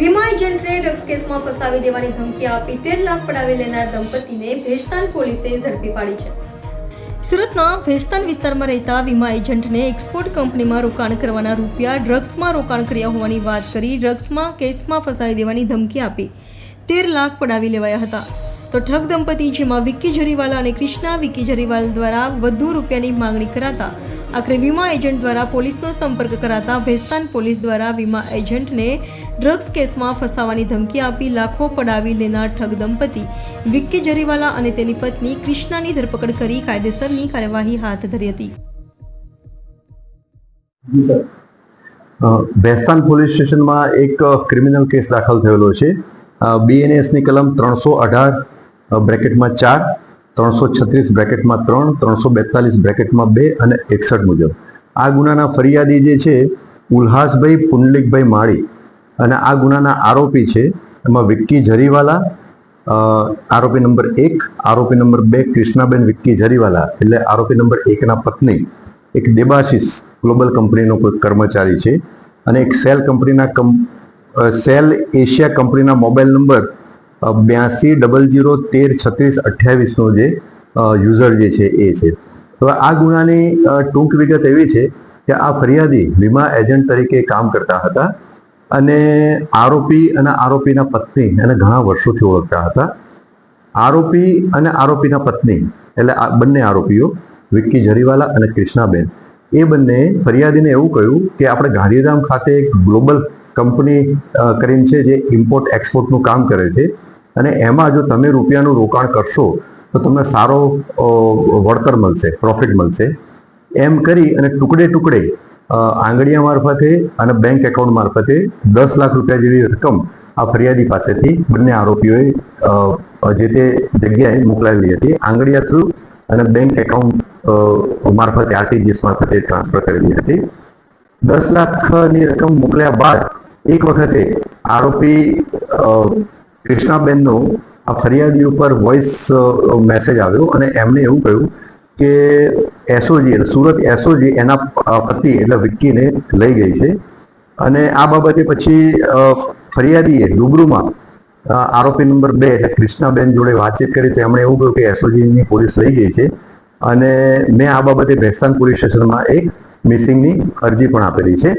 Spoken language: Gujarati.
વીમા એજન્ટને ડ્રગ્સ કેસમાં ફસાવી દેવાની ધમકી આપી 13 લાખ પડાવી લેનાર દંપતીને ભેસ્તાન પોલીસે ઝડપી પાડી છે. સુરતના ભેસ્તાન વિસ્તારમાં રહેતા વીમા એજન્ટને એક્સપોર્ટ કંપનીમાં રોકાણ કરવાના રૂપિયા ડ્રગ્સમાં રોકાણ કર્યા હોવાની વાત કરી ડ્રગ્સમાં કેસમાં ફસાવી દેવાની ધમકી આપી 13 લાખ પડાવી લેવાયા હતા. તો ઠગ દંપતી જેમાં વિક્કી જરીવાલા અને કૃષ્ણા વિક્કી જરીવાલ દ્વારા વધુ રૂપિયાની માંગણી કરાતા આખરે વીમા એજન્ટ દ્વારા પોલીસનો સંપર્ક કરાતા ભેસ્તાન પોલીસ દ્વારા વીમા એજન્ટને ડ્રગ્સ કેસમાં ફસાવાની ધમકી આપી લાખો પડાવી લેનાર ઠગ દંપતી વિક્કી જરીવાલા અને તેની પત્ની કૃષ્ણાની ધરપકડ કરી કાયદેસરની કાર્યવાહી હાથ ધરી હતી. ભેસ્તાન પોલીસ સ્ટેશનમાં એક ક્રિમિનલ કેસ દાખલ થયેલો છે. બીએનએસની કલમ 318 બ્રેકેટમાં 4, 336 બ્રેકેટમાં 3, 342 બ્રેકેટમાં 2 અને 61 મુજબ આ ગુનાના ફરિયાદી જે છે ઉલ્હાસભાઈ પુંડલિકભાઈ માળી અને આ ગુનાના આરોપી છે એમાં વિક્કી જરીવાલા આરોપી નંબર 1, આરોપી નંબર 2 કૃષ્ણાબેન વિક્કી જરીવાલા એટલે આરોપી નંબર 1 ના પત્ની એક દેબાશીસ ગ્લોબલ કંપનીનો કોઈ કર્મચારી છે અને એક સેલ એશિયા કંપનીના મોબાઈલ નંબર 8200133628 જે યુઝર જે છે એ છે. તો આ ગુનાની ટૂંક વિગત એવી છે કે આ ફરિયાદી વીમા એજન્ટ તરીકે કામ કરતા હતા અને આરોપી અને આરોપીના પત્ની એને ઘણા વર્ષોથી ઓળખતા હતા. આરોપી અને આરોપીના પત્ની એટલે આ બંને આરોપીઓ વિક્કી જરીવાલા અને કૃષ્ણાબેન એ બંને ફરિયાદીને એવું કહ્યું કે આપણે ગાંધીધામ ખાતે એક ગ્લોબલ કંપની કરીને છે જે ઇમ્પોર્ટ એક્સપોર્ટનું કામ કરે છે અને એમાં જો તમે રૂપિયાનું રોકાણ કરશો તો તમને સારો વળતર મળશે, પ્રોફિટ મળશે એમ કરી અને ટુકડે ટુકડે આંગળીયા મારફતે અને બેંક એકાઉન્ટ મારફતે 10 લાખ રૂપિયા જેવી રકમ આ ફરિયાદી પાસેથી બંને આરોપીઓએ જે તે જગ્યાએ મોકલાવેલી હતી. આંગળીયા થ્રુ અને બેંક એકાઉન્ટ મારફતે આરટીજીએસ મારફતે ટ્રાન્સફર કરેલી હતી. 10 લાખની રકમ મોકલ્યા બાદ એક વખતે આરોપી કૃષ્ણાબેનનો આ ફરિયાદી ઉપર વોઇસ મેસેજ આવ્યો અને એમને એવું કહ્યું કે એસઓજી એટલે સુરત એસઓજી એના પતિ એટલે વિક્કીને લઈ ગઈ છે અને આ બાબતે પછી ફરિયાદીએ રૂબરૂમાં આરોપી નંબર 2 એટલે કૃષ્ણાબેન જોડે વાતચીત કરી તો એમણે એવું કહ્યું કે એસઓજીની પોલીસ લઈ ગઈ છે અને મેં આ બાબતે ભેસ્તાન પોલીસ સ્ટેશનમાં એક મિસિંગની અરજી પણ આપેલી છે.